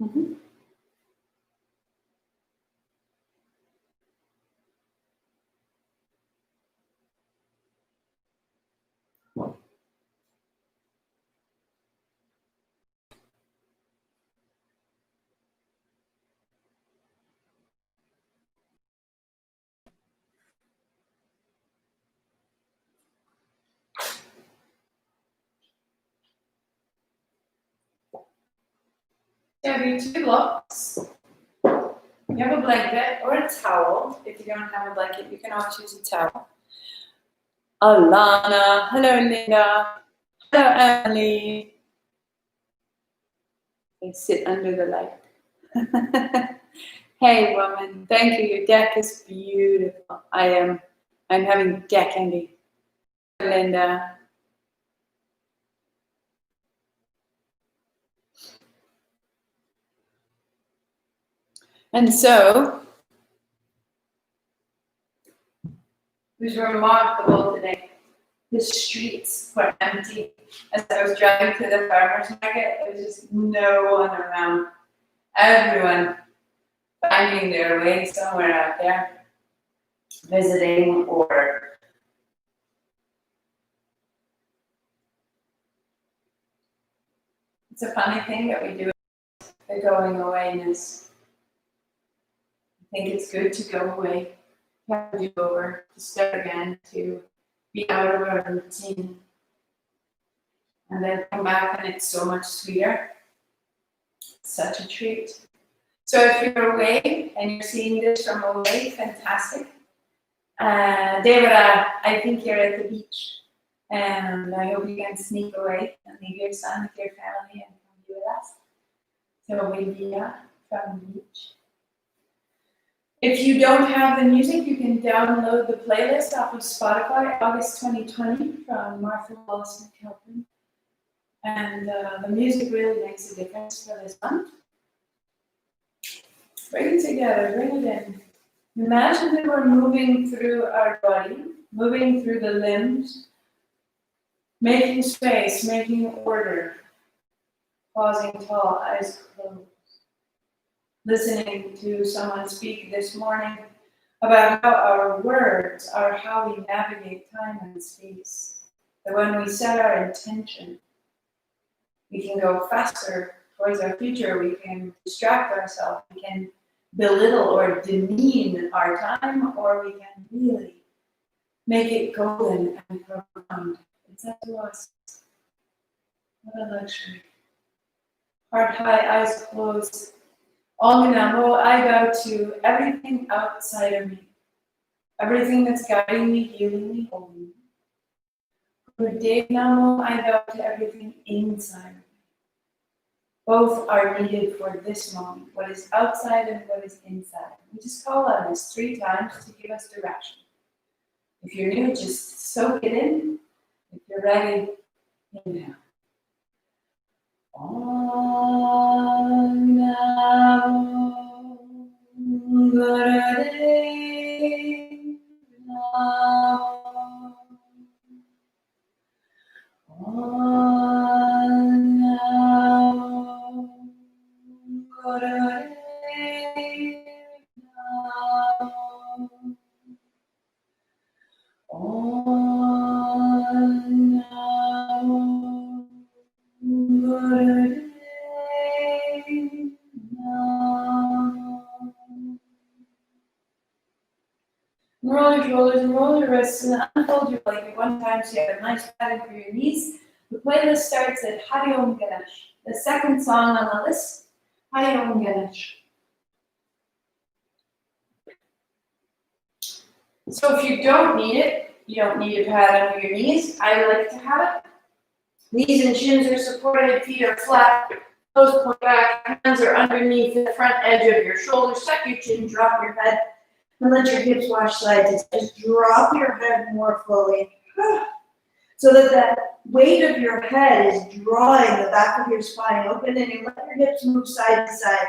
Mm-hmm. So you have two blocks. You have a blanket or a towel. If you don't have a blanket, you can always use a towel. Alana, hello Linda, hello Emily. They sit under the light. Hey woman, thank you. Your deck is beautiful. I'm having deck envy. Linda. And so, it was remarkable today. The streets were empty. As I was driving to the farmer's market, there was just no one around. Everyone finding their way somewhere out there, visiting or it's a funny thing that we do, the going awayness. I think it's good to go away, to have a do-over, to start again, to be out of our routine. And then come back and it's so much sweeter. Such a treat. So if you're away and you're seeing this from away, fantastic. David, I think you're at the beach. And I hope you can sneak away and leave your son with your family and come be with us. So we'll be from the beach. If you don't have the music, you can download the playlist off of Spotify, August 2020, from Martha Wallace McKelvin. And the music really makes a difference for this month. Bring it together, bring it in. Imagine that we're moving through our body, moving through the limbs, making space, making order, pausing tall, eyes closed. Listening to someone speak this morning about how our words are how we navigate time and space. That when we set our intention, we can go faster towards our future, we can distract ourselves, we can belittle or demean our time, or we can really make it golden and profound. It's up to us. What a luxury. Heart high, eyes closed. Om Namo, I bow to everything outside of me. Everything that's guiding me, healing me, holding me. Gurudev Namo, I bow to everything inside of me. Both are needed for this moment. What is outside and what is inside. We just call on this 3 times to give us direction. If you're new, just soak it in. If you're ready, inhale. Om Namo Gurudev Namo. Om Namo Gurudev Namo. Om Namo Gurudev Namo. Roll your shoulders and roll your wrists and unfold your blanket one time so you have a nice pattern for your knees. The playlist starts at Hari Om Ganesh. The second song on the list, Hari Om Ganesh. So if you don't need it, you don't need a pad under your knees. I like to have it. Knees and shins are supported, feet are flat, toes point back, hands are underneath the front edge of your shoulders. Tuck your chin, drop your head, and let your hips wash side to side. Just drop your head more fully, so that the weight of your head is drawing the back of your spine open, and you let your hips move side to side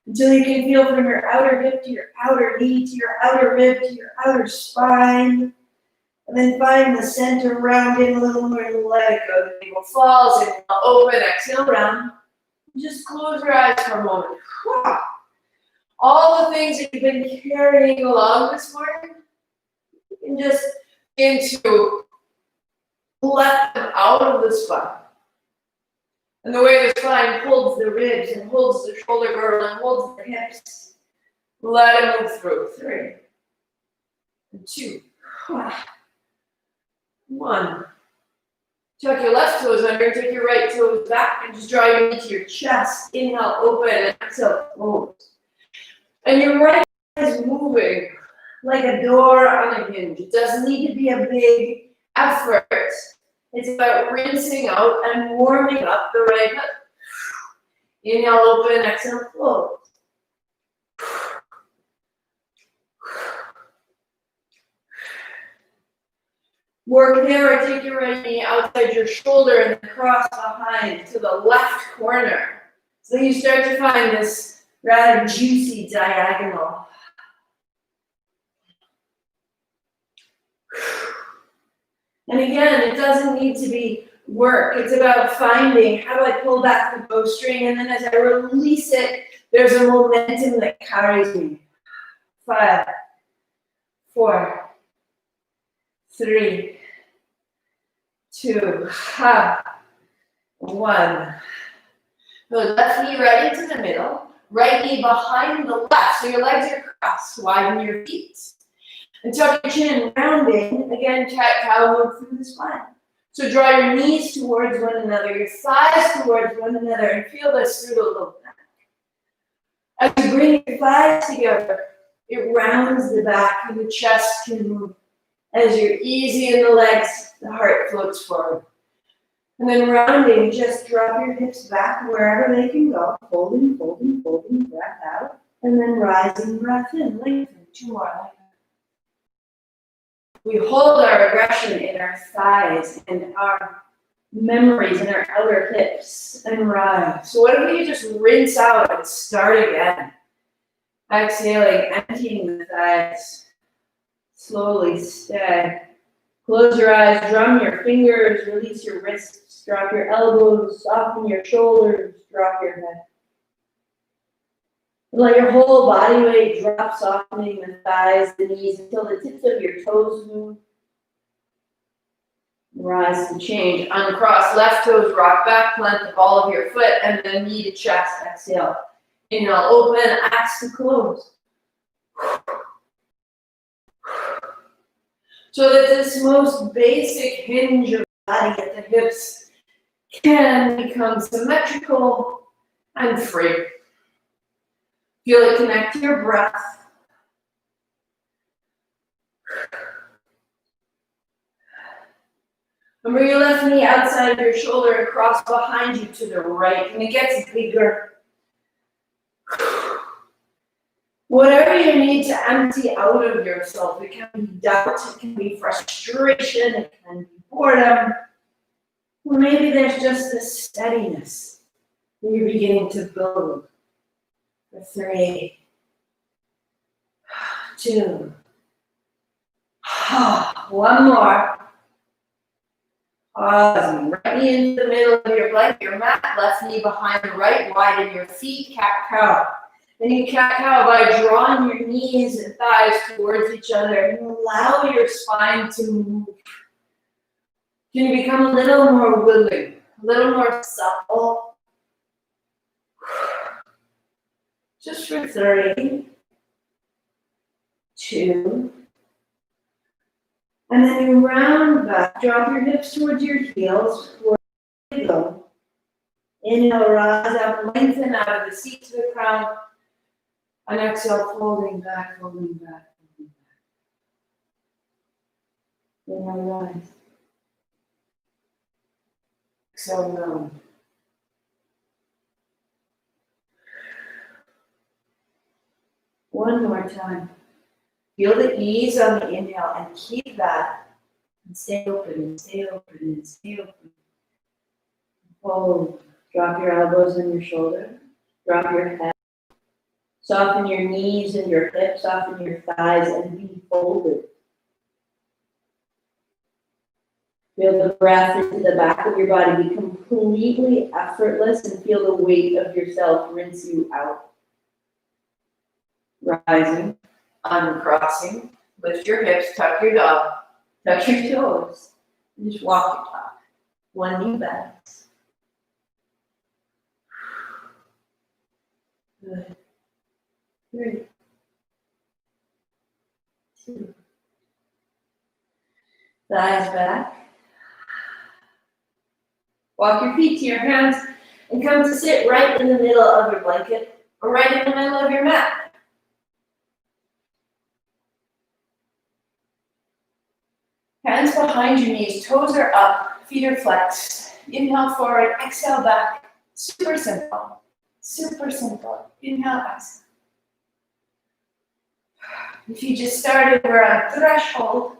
until you can feel from your outer hip to your outer knee to your outer rib to your outer spine. And then find the center, round in a little more, let it go. The navel falls and open, exhale, round. Just close your eyes for a moment. All the things that you've been carrying along this morning, you can just begin to let them out of the spine. And the way the spine holds the ribs and holds the shoulder girdle and holds the hips, let it move through. 3, 2, 1. Tuck your left toes under, take your right toes back, and just draw your knee to your chest. Inhale, open, and exhale, close. And your right is moving like a door on a hinge. It doesn't need to be a big effort. It's about rinsing out and warming up the right hip. Inhale, open, exhale, close. Work there, or take your right knee outside your shoulder and then cross behind to the left corner. So you start to find this rather juicy diagonal. And again, it doesn't need to be work. It's about finding, how do I pull back the bowstring? And then as I release it, there's a momentum that carries me. 5, 4, 3, 2, 1. So left knee right into the middle, right knee behind the left. So your legs are crossed, widen your feet. And tuck your chin, rounding. Again, cat-cow, move through the spine. So draw your knees towards one another, your thighs towards one another, and feel this through the low back. As you bring your thighs together, it rounds the back and the chest can move. As you're easy in the legs, the heart floats forward. And then rounding, just drop your hips back wherever they can go. Folding, folding, folding, breath out. And then rising, breath in, lengthen. 2 more like that. We hold our aggression in our thighs and our memories in our outer hips and rise. So what if we just rinse out and start again? Exhaling, emptying the thighs. Slowly stay. Close your eyes, drum your fingers, release your wrists, drop your elbows, soften your shoulders, drop your head. Let your whole body weight drop, softening the thighs, the knees, until the tips of your toes move. Rise to change. Uncross left toes, rock back, plant the ball of your foot, and then knee to chest. Exhale. Inhale, open, axe to close. So that this most basic hinge of the body at the hips can become symmetrical and free. Feel it connect to your breath. And bring your left knee outside of your shoulder and cross behind you to the right. And it gets bigger. Whatever you need to empty out of yourself, it can be doubt, it can be frustration, it can be boredom, or maybe there's just this steadiness that you're beginning to build. For 3, 2, 1 more. Pause. Right knee into the middle of your blanket, your mat, left knee behind the right, widen your feet, cat-cow. Then you cat-cow by drawing your knees and thighs towards each other and allow your spine to move. Can you become a little more willing, a little more supple? Just for 3, 2, and then you round back, drop your hips towards your heels, where you go. Inhale, rise up, lengthen out of the seat to the crown. And exhale, folding back, folding back, folding back. Inhale, rise. Exhale, round. One more time. Feel the ease on the inhale and keep that. And stay open and stay open and stay open. Fold. Drop your elbows on your shoulder. Drop your head. Soften your knees and your hips, soften your thighs, and be folded. Feel the breath into the back of your body. Be completely completely effortless and feel the weight of yourself rinse you out. Rising, uncrossing, lift your hips, tuck your dog, touch your toes, and just walk your talk. One knee bends. Good. 3, 2. Thighs back. Walk your feet to your hands and come to sit right in the middle of your blanket or right in the middle of your mat. Hands behind your knees, toes are up, feet are flexed. Inhale forward, exhale back. Super simple. Super simple. Inhale, exhale. If you just started, we're on threshold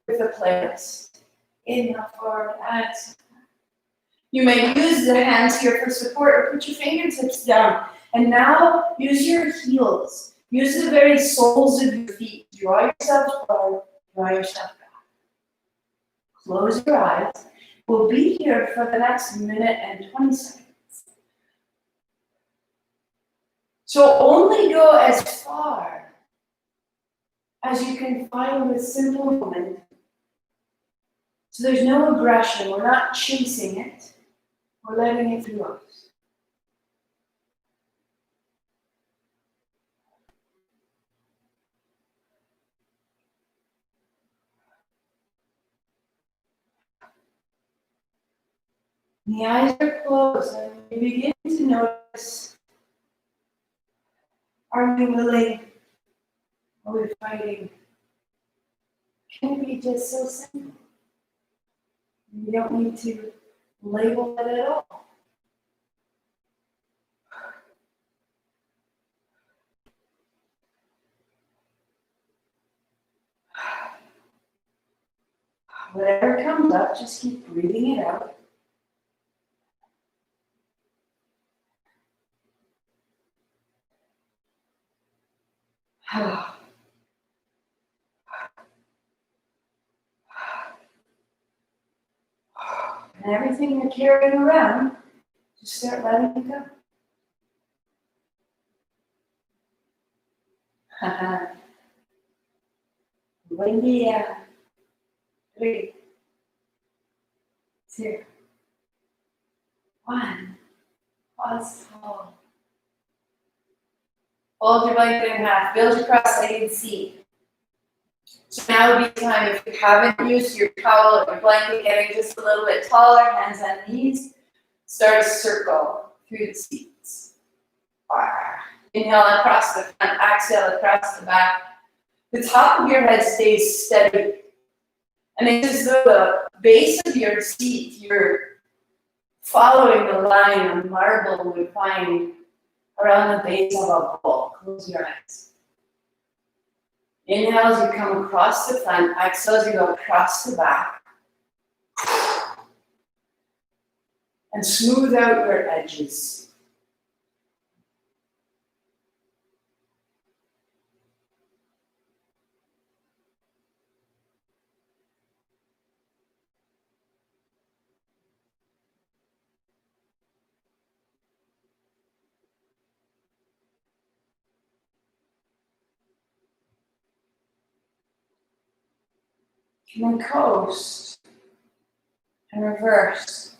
with a playlist. Inhale forward, exhale. You may use the hands here for support or put your fingertips down. And now use your heels. Use the very soles of your feet. Draw yourself forward, draw yourself back. Close your eyes. We'll be here for the next minute and 20 seconds. So only go as far as you can find with simple movement. So there's no aggression. We're not chasing it. We're letting it through us. The eyes are closed and you begin to notice, are we willing? Are we fighting? Can it be just so simple? You don't need to label it at all. Whatever comes up, just keep breathing it out. And everything you're carrying around, just start letting it go. Buen día. 3, 2, 1. Pause. Hold. Hold your blanket in half. Build your cross-legged seat. So now would be time, if you haven't used your towel or your blanket, getting just a little bit taller, hands on knees. Start a circle through the seats. Inhale across the front, exhale across the back. The top of your head stays steady. And it's as though the base of your seat, you're following the line a marble would find around the base of a bowl. Close your eyes. Inhale as you come across the front, exhale as you go across the back. And smooth out your edges. And then coast and reverse.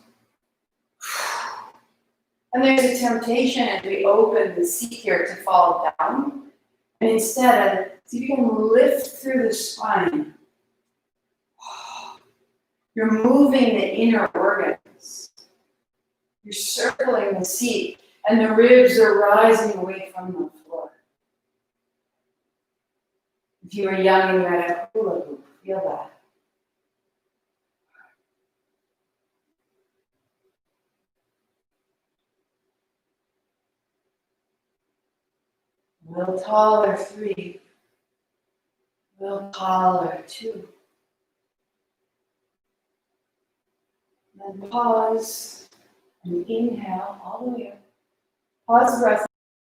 And there's a temptation as we open the seat here to fall down. And instead, see if you can lift through the spine. You're moving the inner organs. You're circling the seat, and the ribs are rising away from the floor. If you were young and you had a hula hoop, feel that. A little taller, 3. A little taller, 2. And then pause and inhale all the way up. Pause the breath.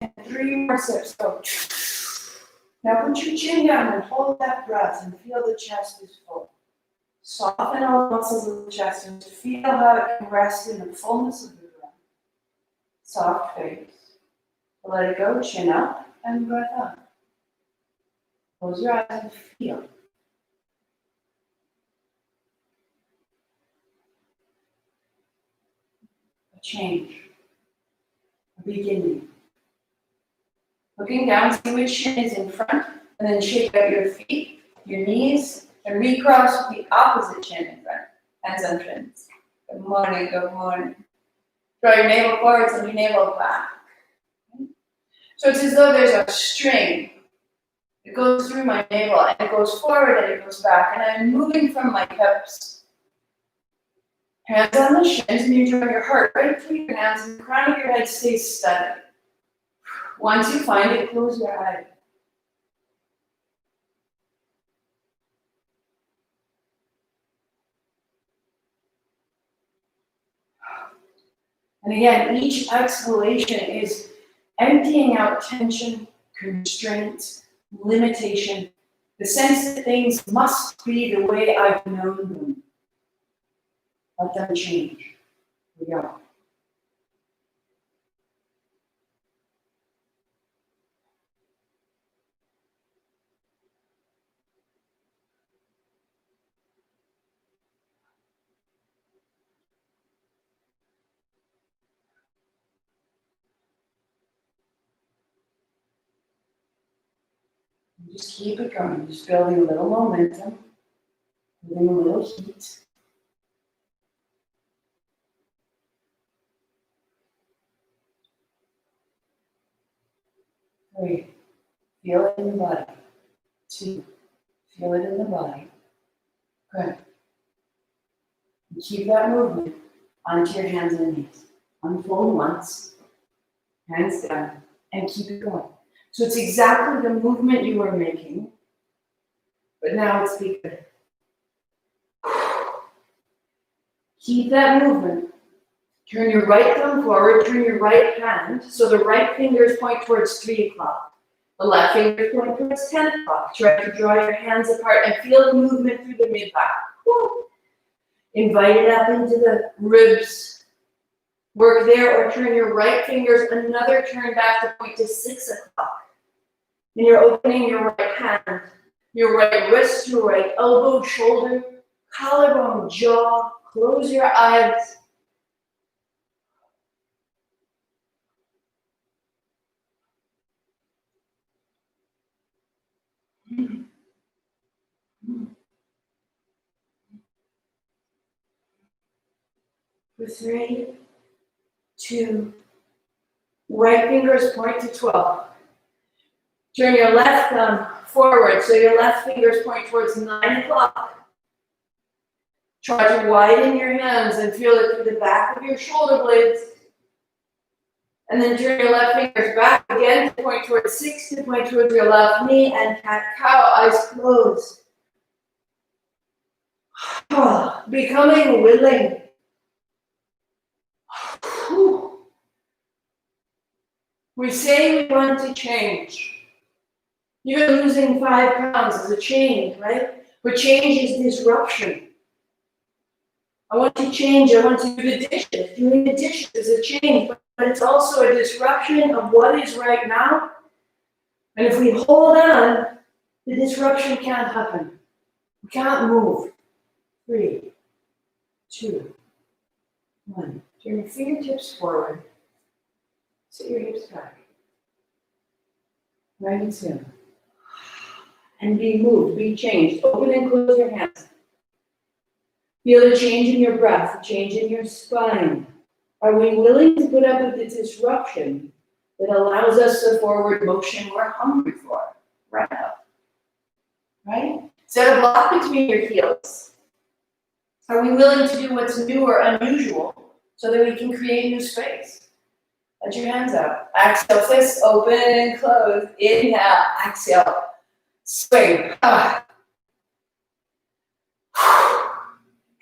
And 3 more sips. Go. Now put your chin down and hold that breath and feel the chest is full. Soften all the muscles of the chest and feel how it can rest in the fullness of the breath. Soft face. Let it go, chin up and breath up. Close your eyes and feel. A change. A beginning. Looking down, see which shin is in front, and then shake out your feet, your knees, and recross with the opposite shin in front. Hands on shins. Good morning, good morning. Draw your navel forward and your navel back. So it's as though there's a string. It goes through my navel, and it goes forward, and it goes back, and I'm moving from my hips. Hands on the shins, and you draw your heart right through your hands, and the crown of your head stays steady. Once you find it, close your eyes. And again, each exhalation is emptying out tension, constraints, limitation, the sense that things must be the way I've known them. Let them change. Here we go. Just keep it going, just building a little momentum, building a little heat. Three, feel it in the body. Two, feel it in the body. Good. And keep that movement onto your hands and knees. Unfold once, hands down, and keep it going. So it's exactly the movement you were making, but now it's bigger. Keep that movement. Turn your right thumb forward, turn your right hand, so the right fingers point towards 3 o'clock. The left fingers point towards 10 o'clock. Try to draw your hands apart and feel the movement through the mid-back. Invite it up into the ribs. Work there, or turn your right fingers another turn back to point to 6 o'clock. And you're opening your right hand, your right wrist, your right elbow, shoulder, collarbone, jaw. Close your eyes. For 3, 2, right fingers point to 12. Turn your left thumb forward, so your left fingers point towards 9 o'clock. Try to widen your hands and feel it through the back of your shoulder blades. And then turn your left fingers back again to point towards 6, to point towards your left knee, and cat-cow, eyes closed. Becoming willing. We say we want to change. You're losing 5 pounds is a change, right? But change is disruption. I want to change, I want to do the dishes. Doing the dishes is a change, but it's also a disruption of what is right now. And if we hold on, the disruption can't happen. We can't move. 3, 2, 1. Turn your fingertips forward. Sit your hips back. Right and soon. And be moved, be changed. Open and close your hands. Feel the change in your breath, the change in your spine. Are we willing to put up with the disruption that allows us the forward motion we're hungry for? Right up. Right? Set a block between your heels. Are we willing to do what's new or unusual so that we can create new space? Let your hands out. Exhale, fists open and close. Inhale, exhale. Swing. Half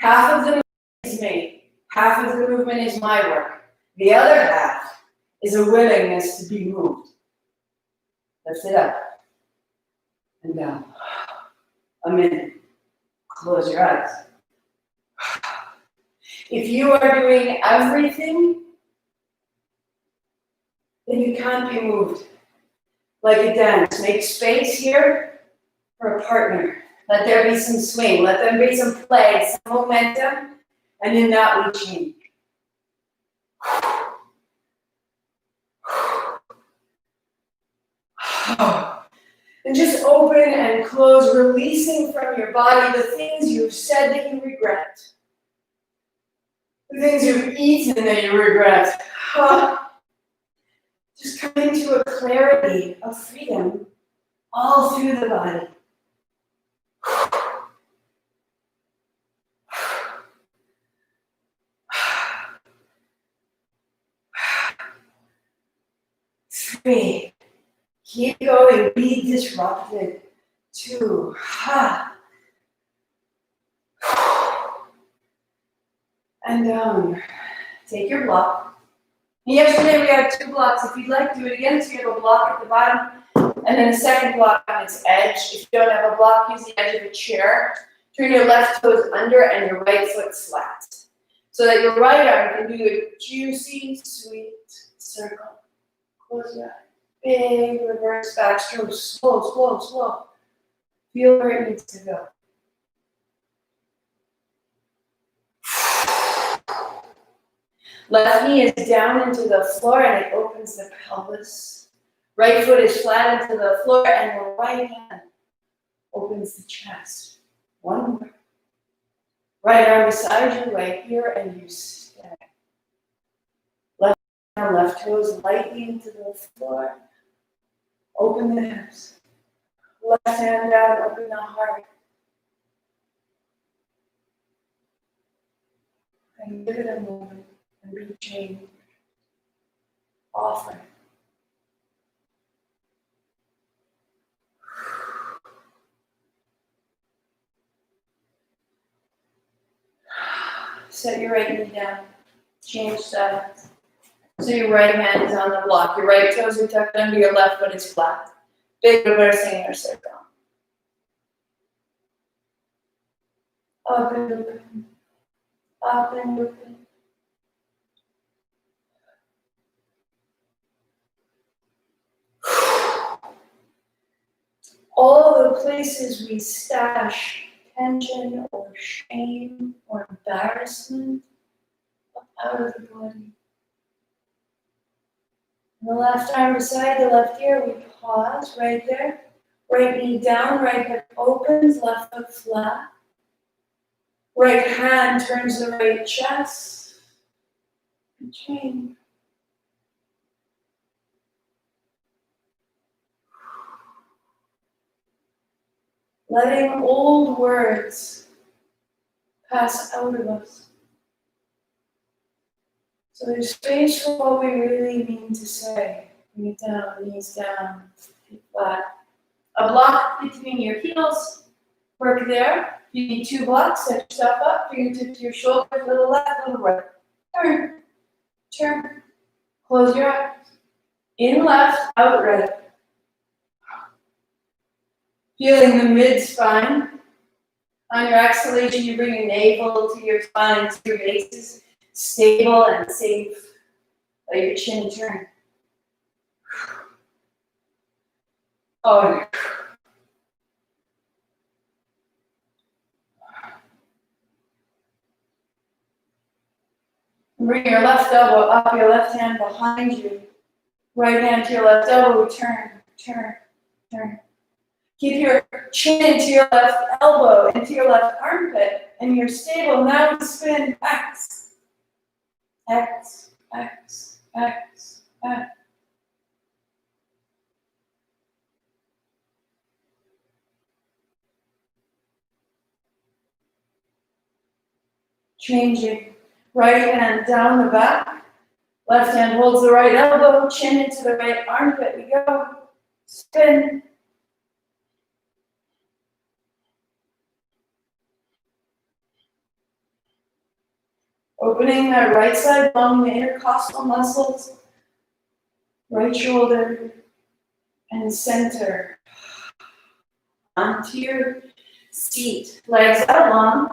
of the movement is me. Half of the movement is my work. The other half is a willingness to be moved. Lift it up and down. A minute. Close your eyes. If you are doing everything, then you can't be moved. Like a dance, make space here for a partner. Let there be some swing, let there be some play, some momentum, and in that we change. And just open and close, releasing from your body the things you've said that you regret. The things you've eaten that you regret. Just coming to a clarity of freedom all through the body. Three. Keep going, be disrupted. 2. And down. Take your block. Yesterday we had 2 blocks. If you'd like to do it again, so you have a block at the bottom and then a second block on its edge. If you don't have a block, use the edge of a chair. Turn your left toes under and your right foot flat. So that your right arm can do a juicy, sweet circle. Close your eyes. Big reverse backstroke. Slow, slow, slow. Feel where it needs to go. Left knee is down into the floor and it opens the pelvis. Right foot is flat into the floor and the right hand opens the chest. 1 more. Right arm beside you, right here, and you stay. Left arm, left toes lightly into the floor. Open the hips. Left hand down, open the heart. And give it a moment and be changed. Offer. Set your right knee down. Change sides. So your right hand is on the block. Your right toes are tucked under, your left foot is flat. Big reversing inner circle. Up and open. Up and open. All the places we stash tension or shame or embarrassment up out of the body. And the left arm beside the left ear, we pause right there. Right knee down, right hip opens, left foot flat. Right hand turns the right chest. And change. Letting old words pass out of us. So there's space for what we really mean to say. Feet down, knees down, feet flat. A block between your heels. Work there. You need 2 blocks. Set yourself up. Fingertips to your shoulders. Little left, little right. Turn. Turn. Close your eyes. In left, out right. Feeling the mid-spine. On your exhalation, you bring your navel to your spine, to your base is stable and safe. Let your chin turn. Oh. Bring your left elbow up, your left hand behind you. Right hand to your left elbow, turn, turn, turn. Keep your chin to your left elbow, into your left armpit, and you're stable. Now we spin X. X, X, X, X. Changing. Right hand down the back. Left hand holds the right elbow, chin into the right armpit. We go. Spin. Opening that right side along the intercostal muscles. Right shoulder and center. Onto your seat. Legs out long.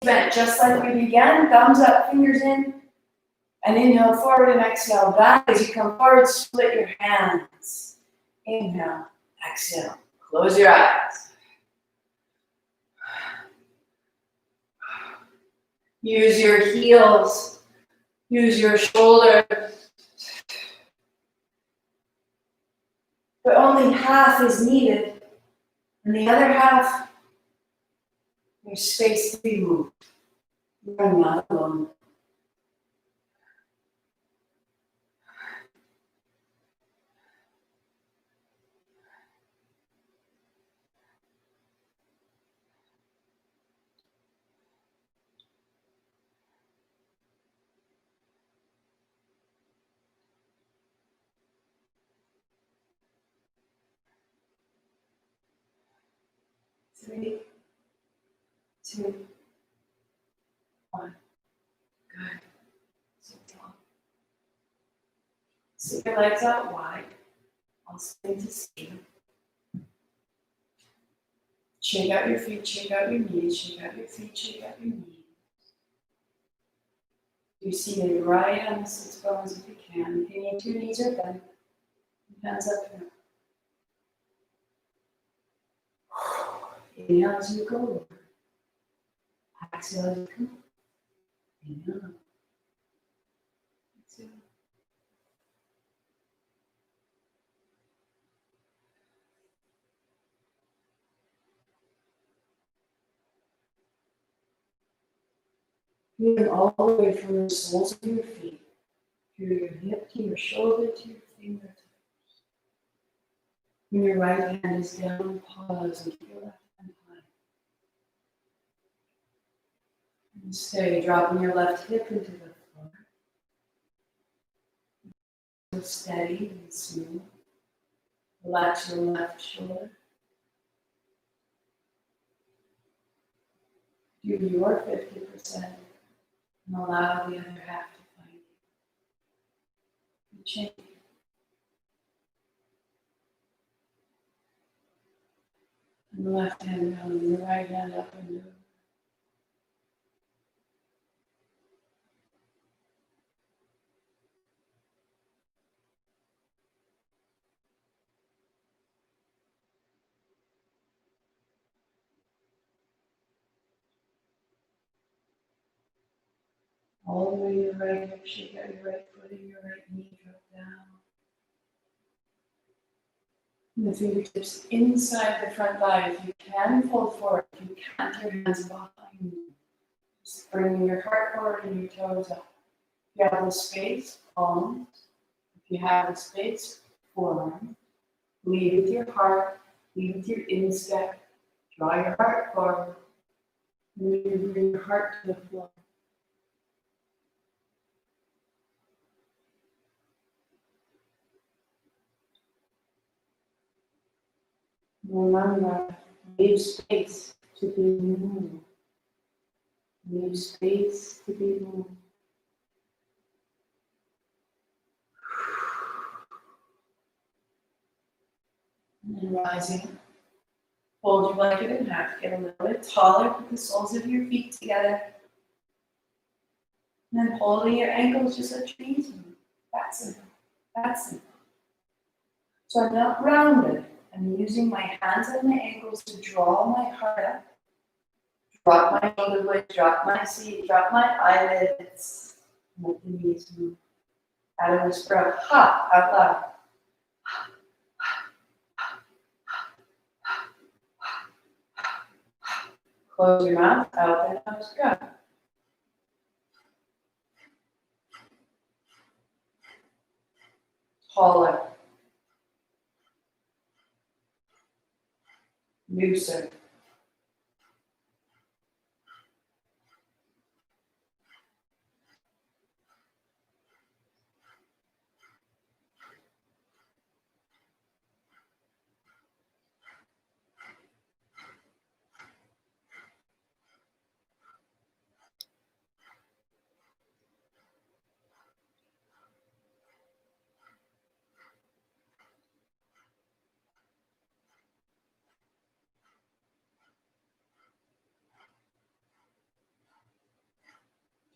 bent just like we began. Thumbs up, fingers in. And inhale forward and exhale back. As you come forward, split your hands. Inhale, exhale. Close your eyes. Use your heels. Use your shoulders. But only half is needed. And the other half, there's space to be moved. You're not alone. Three, two, one. Good. Sit down. Sit your legs out wide. I'll spin to see. Shake out your feet, shake out your knees, shake out your feet, shake out your knees. You're seated right on the sits bones if you can. If you need to, knees are bent. Hands up here. Inhale as you go over. Exhale as you come. Inhale. Exhale. Moving all the way from the soles of your feet, through your hip to your shoulder to your fingertips. When your right hand is down, pause and keep your left hand high. And stay, dropping your left hip into the floor. So steady and smooth. Relax your left shoulder. Do your 50% and allow the other half to find you. You change. And the left hand down and the right hand up and over. All the way to your right hip, shake out your right foot and your right knee, drop down. And the fingertips inside the front thigh. If you can, fold forward. If you can't, your hands behind you. Just bringing your heart forward and your toes up. If you have the space, palms. If you have the space, forearms. Lead with your heart, lead with your instep. Draw your heart forward. And then you bring your heart to the floor. Remember, leave space to be moved. Leave space to be moved. And then rising, fold your blanket in half, get a little bit taller, put the soles of your feet together. And then holding your ankles, just let your knees move. That's simple. That's simple. So I'm not rounded. I'm using my hands and my ankles to draw my heart up. Drop my shoulder blades, drop my seat, drop my eyelids. Let the knees move. Add a whisper of ha out loud. Close your mouth, out the nose, go. Taller. Looser.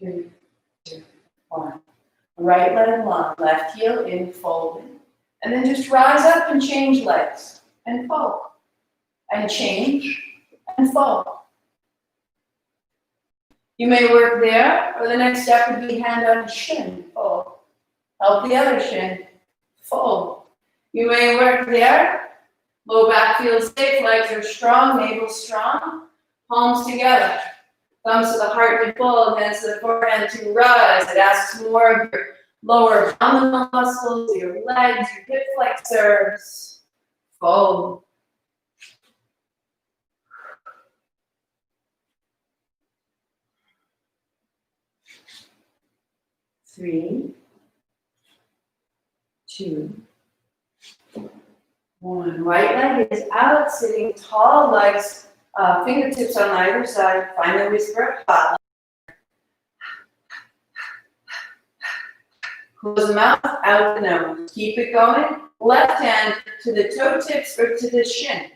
2, 1. Right leg long, left heel in, folded. And then just rise up and change legs. And fold. And change and fold. You may work there, or the next step would be hand on shin, fold. Help the other shin, fold. You may work there. Low back feels safe, legs are strong, navel strong. Palms together. Thumbs to the heart to fold, hands to the forehead to rise. It asks more of your lower abdominal muscles, your legs, your hip flexors. Fold. Three, 2, 1. Right leg is out, sitting tall, legs, fingertips on either side. Find the whisper, hot. Close the mouth, out the nose. Keep it going. Left hand to the toe tips or to the shin.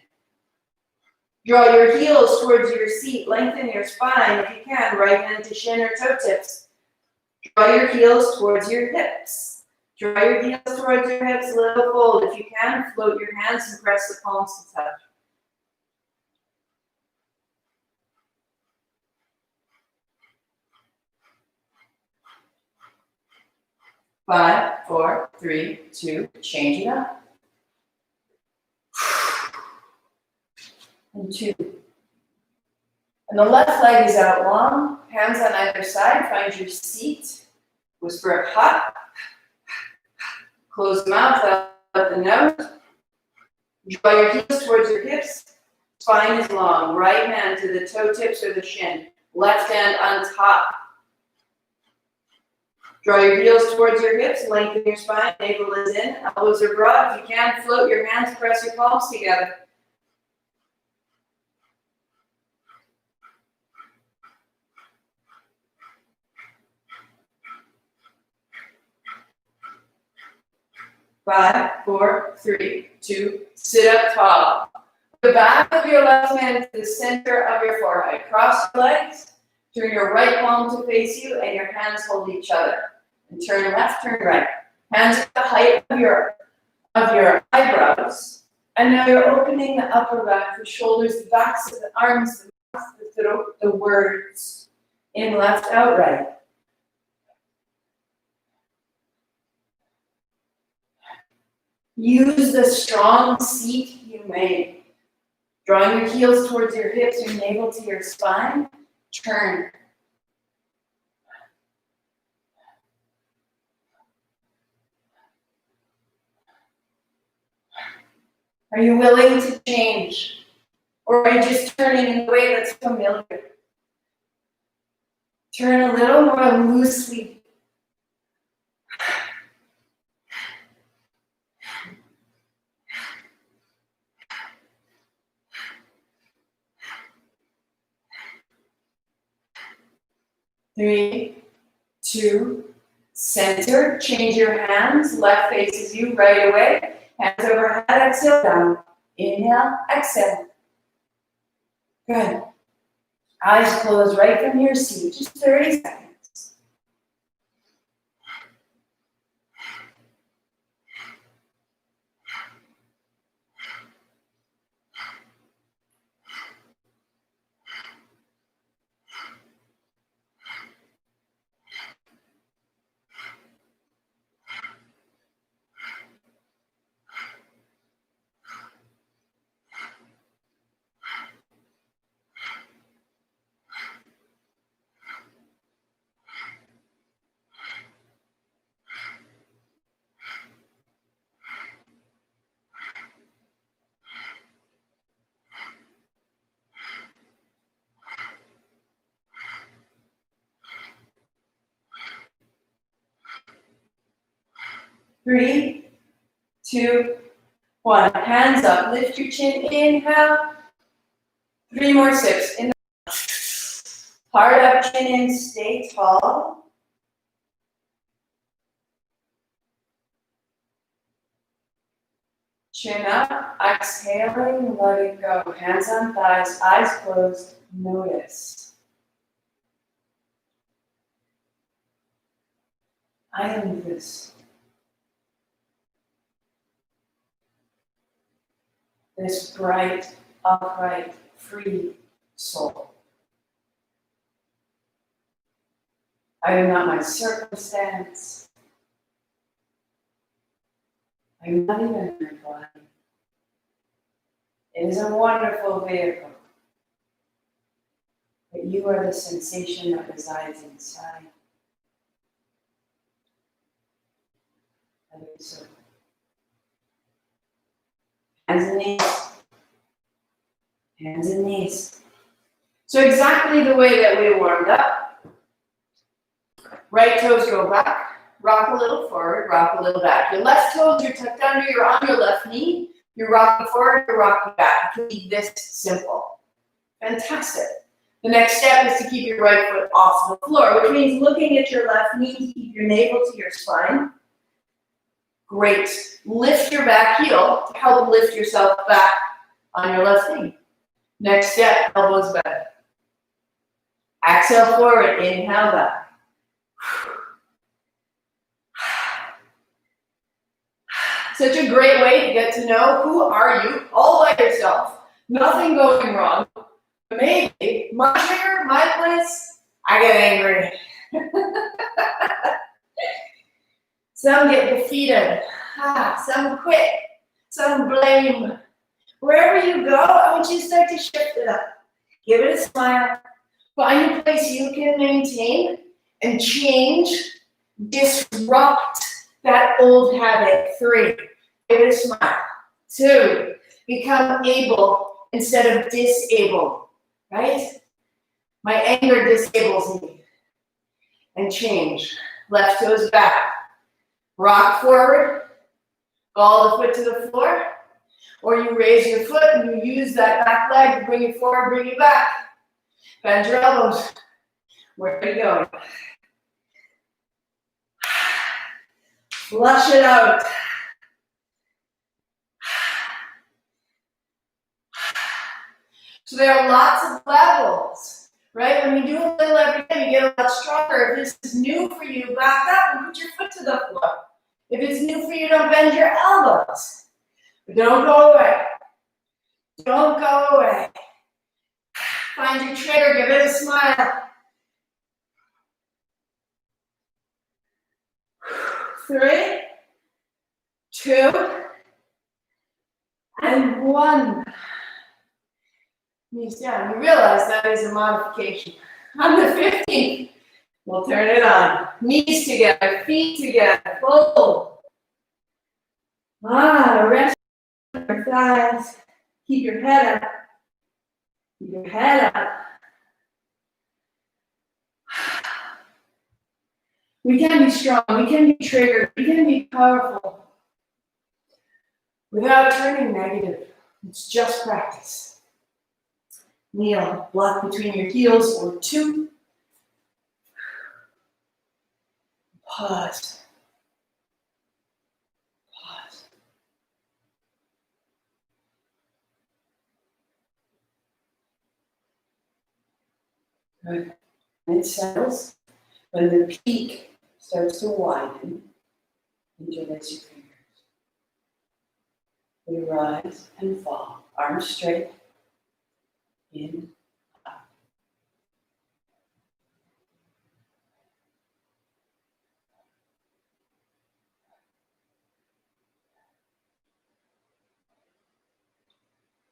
Draw your heels towards your seat. Lengthen your spine if you can. Right hand to shin or toe tips. Draw your heels towards your hips. Draw your heels towards your hips. Little fold. If you can, float your hands and press the palms to touch. 5, 4, 3, 2, change it up. And 2. And the left leg is out long, hands on either side, find your seat. Whisper hot. Close the mouth, out the nose. Draw your heels towards your hips. Spine is long. Right hand to the toe tips or the shin. Left hand on top. Draw your heels towards your hips, lengthen your spine, navel is in, elbows are broad. If you can, float your hands, press your palms together. Five, 4, 3, 2, sit up tall. The back of your left hand to the center of your forehead. Cross your legs, turn your right palm to face you, and your hands hold each other. And turn left, turn right. Hands at the height of your eyebrows. And now you're opening the upper back, the shoulders, the backs of the arms, the mouth, the throat, the words. In, left, out, right. Use the strong seat you made. Drawing your heels towards your hips, your navel to your spine. Turn. Are you willing to change? Or are you just turning in a way that's familiar? Turn a little more loosely. Three, 2, center. Change your hands. Left faces you right away. Hands overhead, exhale down. Inhale, exhale. Good. Eyes closed right from your seat. Just 30 seconds. Three, 2, 1. Hands up. Lift your chin. Inhale. 3 more sips. In the heart up, chin in. Stay tall. Chin up. Exhaling. Let it go. Hands on thighs. Eyes closed. Notice. I am this bright, upright, free soul. I am not my circumstance. I am not even my body. It is a wonderful vehicle. But you are the sensation that resides inside. So, hands and knees. Hands and knees. So exactly the way that we warmed up. Right toes go back. Rock a little forward, rock a little back. Your left toes are tucked under, you're on your left knee. You're rocking forward, you're rocking back. You can be this simple. Fantastic. The next step is to keep your right foot off the floor, which means looking at your left knee to keep your navel to your spine. Great. Lift your back heel to help lift yourself back on your left knee. Next step, elbows back. Exhale forward, inhale back. Such a great way to get to know who are you all by yourself. Nothing going wrong. Maybe my trigger, my place, I get angry. Some get defeated. Some quit. Some blame. Wherever you go, I want you to start to shift it up. Give it a smile. Find a place you can maintain and change, disrupt that old habit. 3, give it a smile. 2, become able instead of disabled, right? My anger disables me. And change. Left toes back. Rock forward. Ball the foot to the floor. Or you raise your foot and you use that back leg to bring you forward, bring you back. Bend your elbows. Where are you going? Flush it out. So there are lots of levels, right? When you do a little every day, you get a lot stronger. If this is new for you, back up and put your foot to the floor. If it's new for you, don't bend your elbows. But don't go away. Don't go away. Find your trigger, give it a smile. 3, 2, and 1. Knees down. You realize that is a modification. On the 15th, we'll turn it on. Knees together, feet together, full. Rest your thighs. Keep your head up. Keep your head up. We can be strong, we can be triggered, we can be powerful without turning negative. It's just practice. Kneel, block between your heels or 2. Pause. Pause. Good. And it settles. When the peak starts to widen, interlace your fingers. We rise and fall. Arms straight. In, up.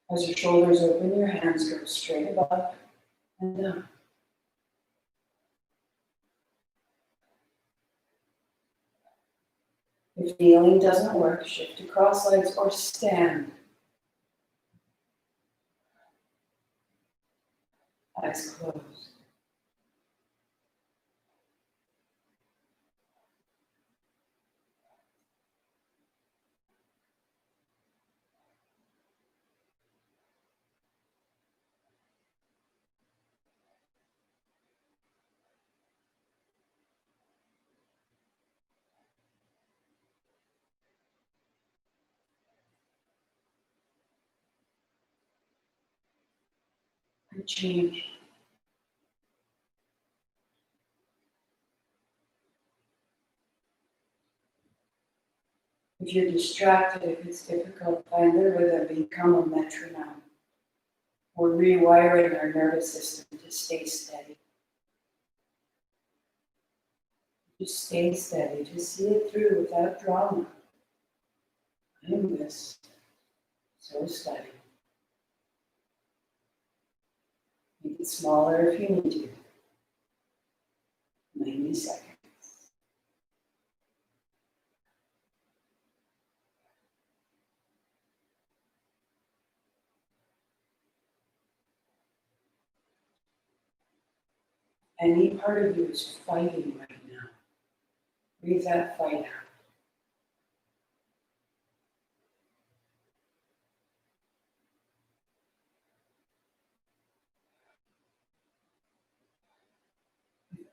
As your shoulders open, your hands go straight above and down. If kneeling doesn't work, shift to cross legs or stand. Eyes closed. And change. If you're distracted, if it's difficult, find the rhythm, become a metronome. We're rewiring our nervous system to stay steady. Just stay steady, just see it through without drama. I am this, so steady. Make it smaller if you need to. 90 seconds. Any part of you is fighting right now. Breathe that fight out.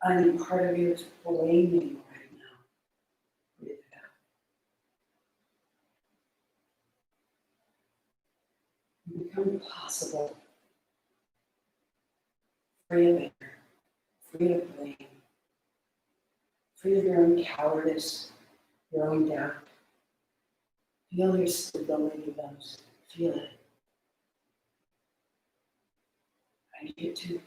Any part of you is blaming right now. Breathe it out. You become possible. Free of anger, free of blame, free of your own cowardice, your own doubt. Feel your stability, those. Feel it. I need it too.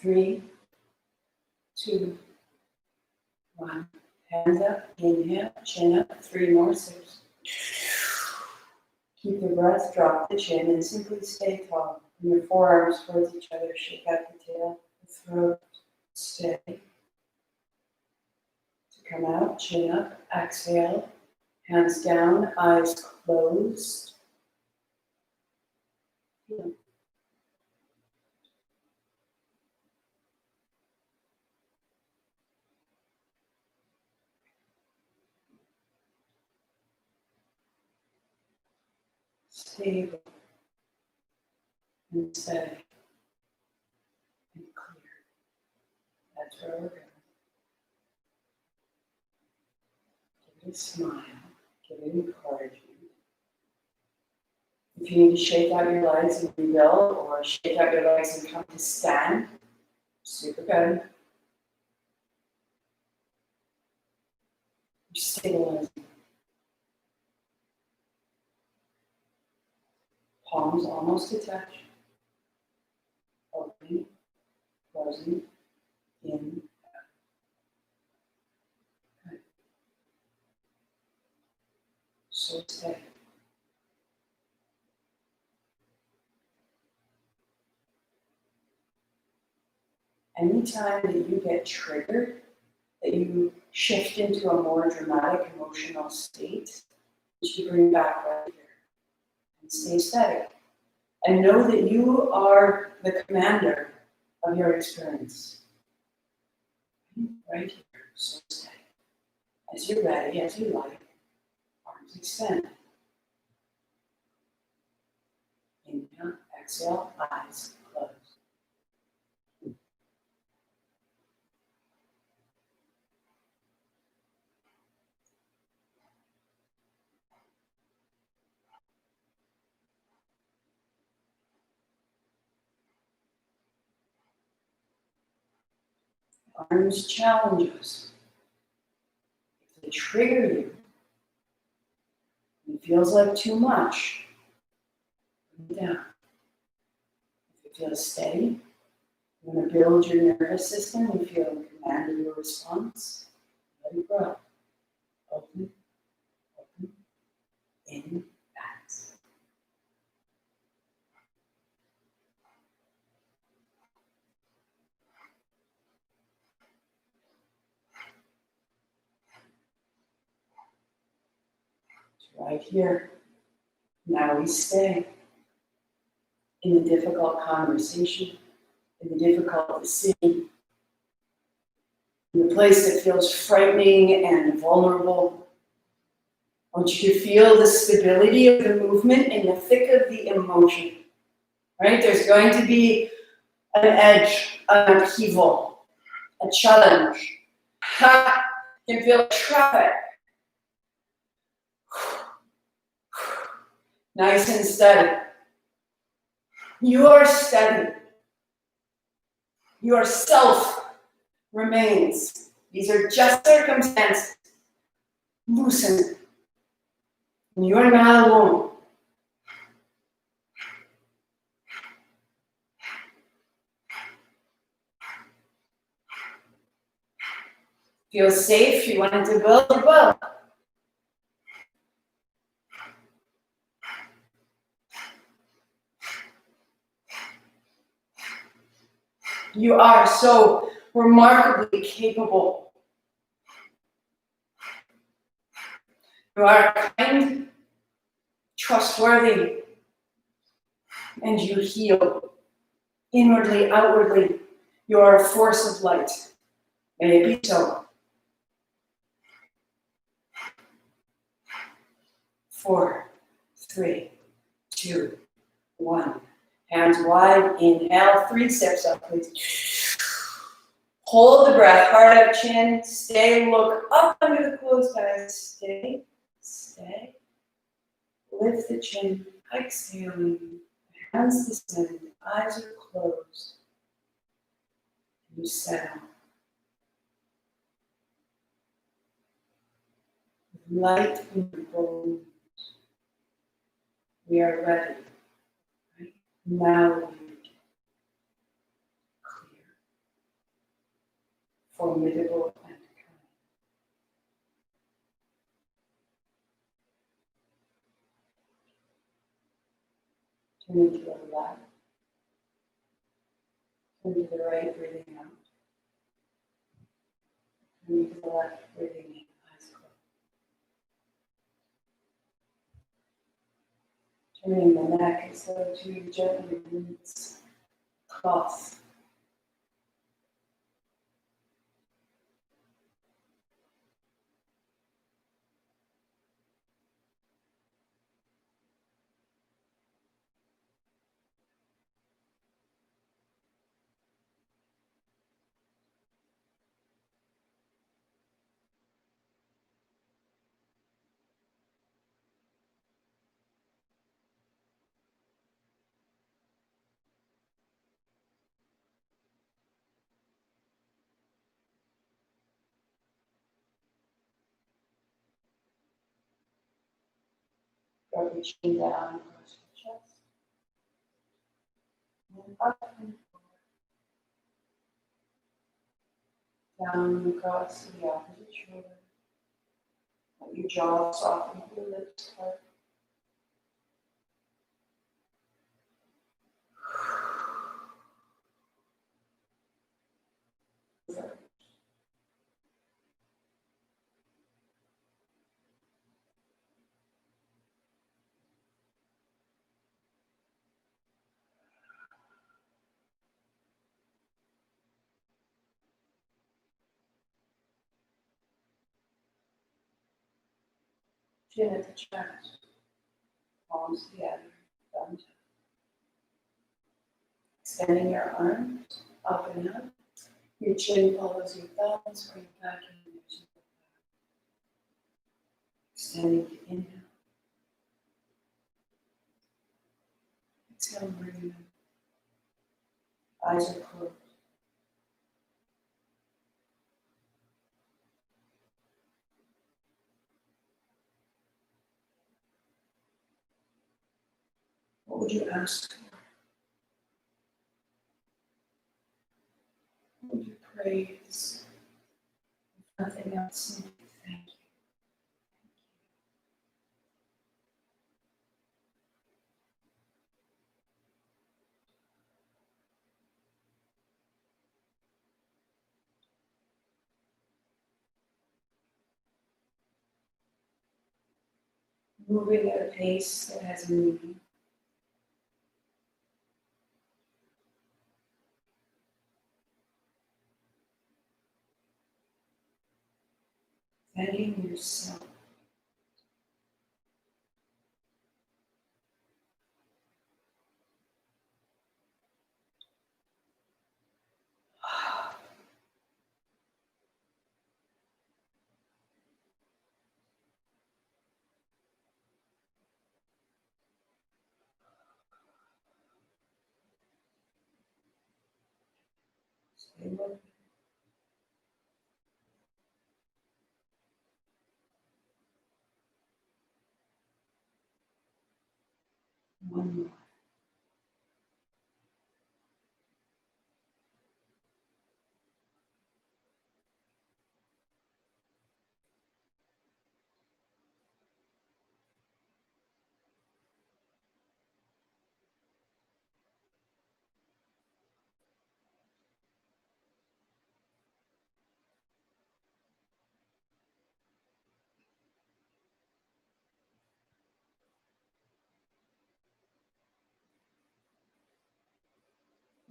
Three, two, one. Hands up, inhale, chin up, 3 more, 6. Keep the breath, drop the chin, and simply stay tall. Bring your forearms towards each other, shake out the tail, the throat, stay. To come out, chin up, exhale, hands down, eyes closed. Stable and steady and clear. That's where we're going. Give it a smile, give it encouragement. If you need to shake out your legs and you will, or shake out your legs and come to stand, super good. You're stabilizing. Palms almost to touch. Opening, closing, in, out. Good. So steady. Anytime that you get triggered, that you shift into a more dramatic emotional state, you should bring back right here and stay steady. And know that you are the commander of your experience. Right here, so steady. As you're ready, as you like, arms extend. Inhale, exhale, eyes closed. Arms challenge us. If they trigger you, it feels like too much, bring it down. If it feels steady, you want to build your nervous system and feel in command of your response, let it grow. Open, open, in, out. Right here. Now we stay. in the difficult conversation, in the difficult decision, in the place that feels frightening and vulnerable. I want you to feel the stability of the movement in the thick of the emotion, right? There's going to be an edge, an upheaval, a challenge. You can feel traffic. Nice and steady. You are steady. Your self remains. These are just circumstances. Loosen. You are not alone. Feel safe. You wanted to build, you will. You are so remarkably capable. You are kind, trustworthy, and you heal inwardly, outwardly. You are a force of light. May it be so. 4, 3, 2, 1. Hands wide. Inhale. 3 steps up, please. Hold the breath. Heart up, chin. Stay. Look up under the closed eyes. Stay. Stay. Lift the chin. Exhaling. Hands descend. Eyes are closed. You settle. Light in your bones. We are ready. Right? Now we are clear. Formidable and kind. Turn to the left. Turn to the right, breathing out. Turn to the left, breathing in. Eyes closed. Turning the neck as though to gently release cloth. Drop your chin down across your chest. And up and down across the opposite shoulder. Let your jaw soften, your lips part. Chin at the chest. Palms together. Thumbs up. Extending your arms up and up. Your chin follows your thumbs. Bring it back in. Extending to inhale. Exhale, bring it up. Eyes are closed. What would you ask for? What would you praise? If nothing else, simply thank you. Moving at a pace that has meaning. defending yourself. Stay with it. One more.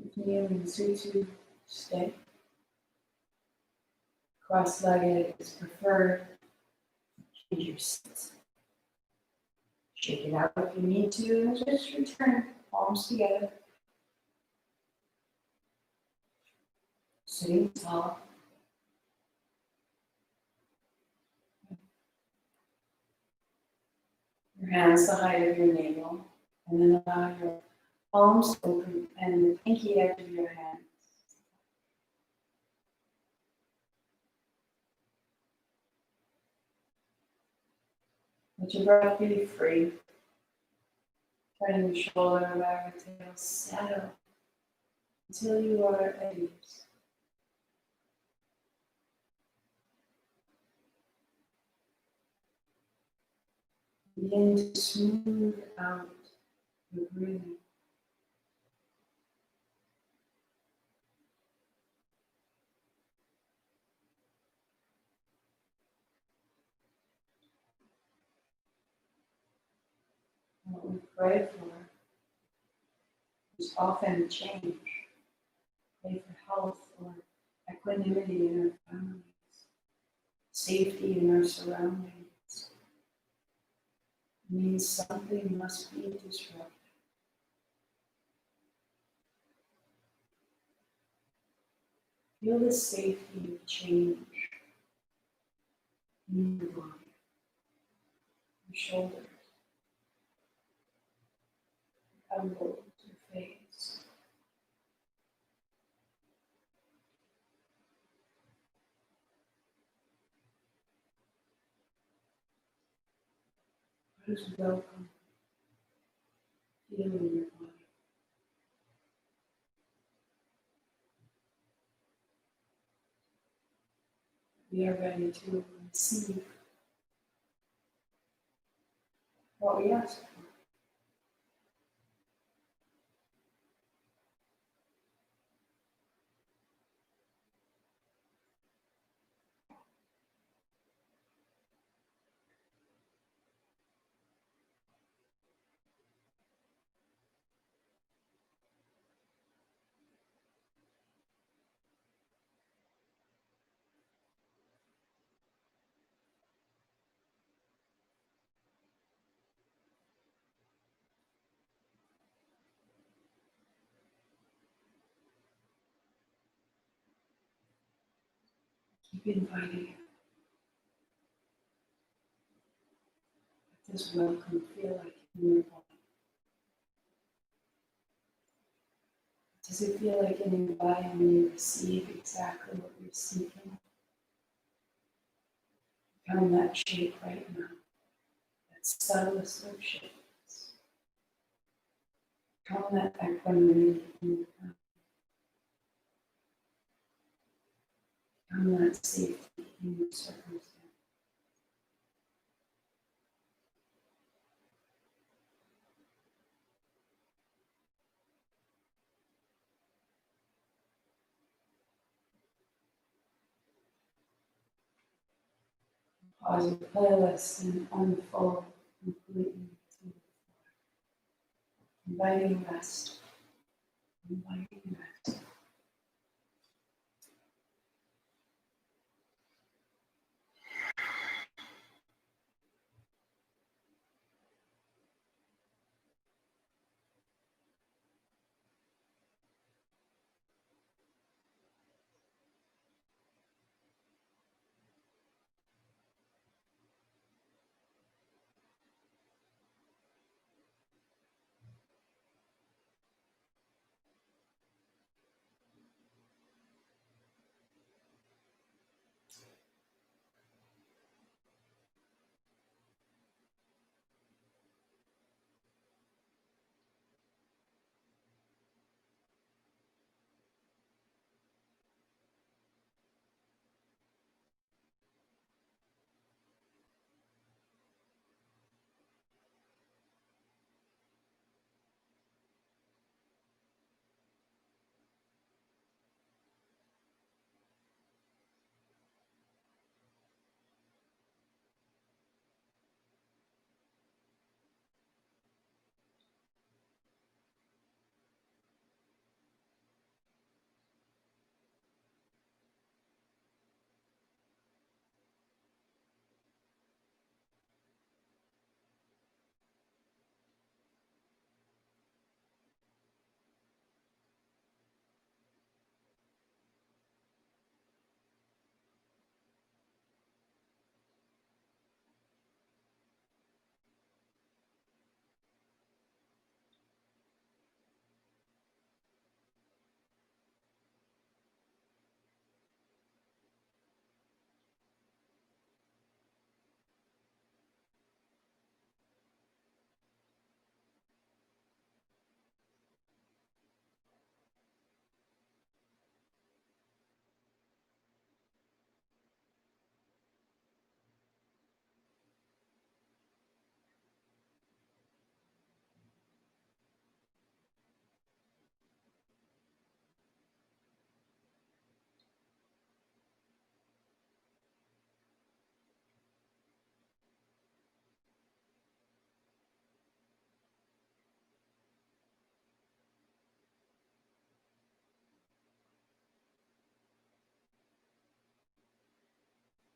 If kneeling suits you, stay. Cross-legged is preferred. Change your seats. Shake it out if you need to, and just return, palms together. Sitting tall. Your hands the height of your navel, and then allow your palms open and the pinky edge of your hands. Let your breath be free. Turning your shoulder, back, and tail, settle until you are at ease. Begin to smooth out your breathing. What we pray for is often change. Pray for health or equanimity in our families, safety in our surroundings. It means something must be disrupted. Feel the safety of change in your body, your shoulders, your elbows, your face. What is welcome? Feel in your body. We are ready to receive what we ask for. Keep inviting. Let this welcome feel like in your body. Does it feel like in your body when you receive exactly what you're seeking? Become that shape right now, that subtlest of shapes. Become that equanimity in your body. Become that safety in your circumstance. Pause your playlist and unfold completely to the floor. Inviting rest. Inviting rest.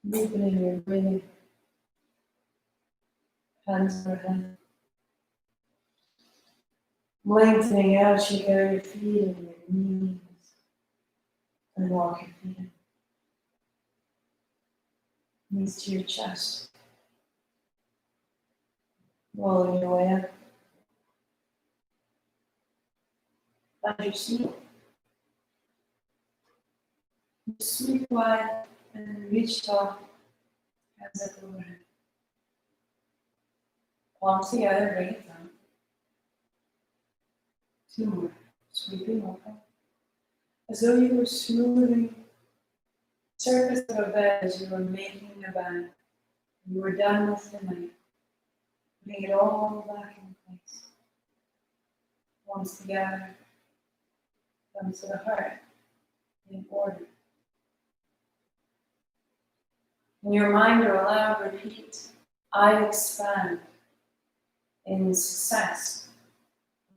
Deepening your breathing. Hands overhead. Lengthening out, shake out your feet and your knees. And walk your feet in. Knees to your chest. Rolling your way up. Find your seat. Sweep wide and reach tall. Hands up overhead. Palms together, bring it down. 2 more. Sweeping open. As though you were smoothing the surface of a bed as you were making a bed. You were done with the night. Putting it all back in place. Palms together. Thumbs to the heart. In order. In your mind or aloud, repeat, I expand in success,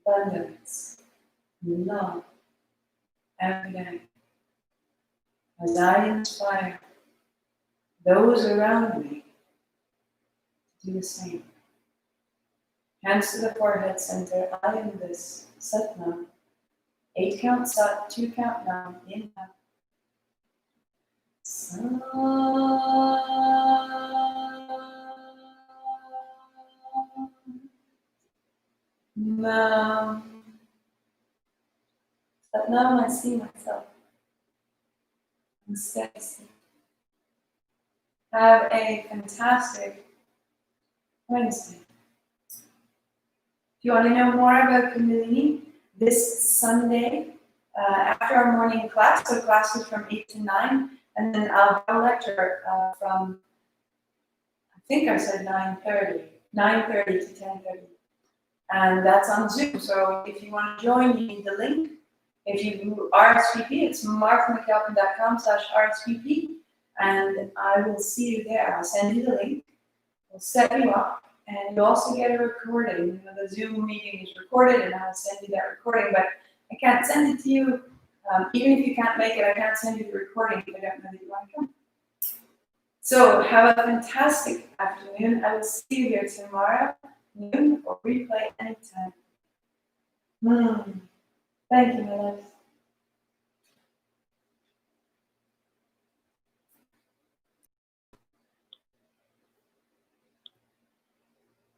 abundance, love, every day. As I inspire those around me to do the same. Hands to the forehead center, I am this, Sat Nam. 8 count Sat, 2 count Nam, inhale. Sat Nam. But now I see myself. I'm sexy. Have a fantastic Wednesday. If you want to know more about Kundalini, this Sunday, after our morning class, so classes from 8 to 9, and then I'll have a lecture from, I think I said 9:30 to 10:30. And that's on Zoom, so if you want to join, you need the link. If you RSVP, it's markmcalpin.com/RSVP, and I will see you there. I'll send you the link. We'll set you up, and you also get a recording. You know, the Zoom meeting is recorded, and I'll send you that recording. But I can't send it to you, even if you can't make it. I can't send you the recording if I don't know that you want to come. So have a fantastic afternoon. I will see you here tomorrow noon or replay anytime. Thank you, my love.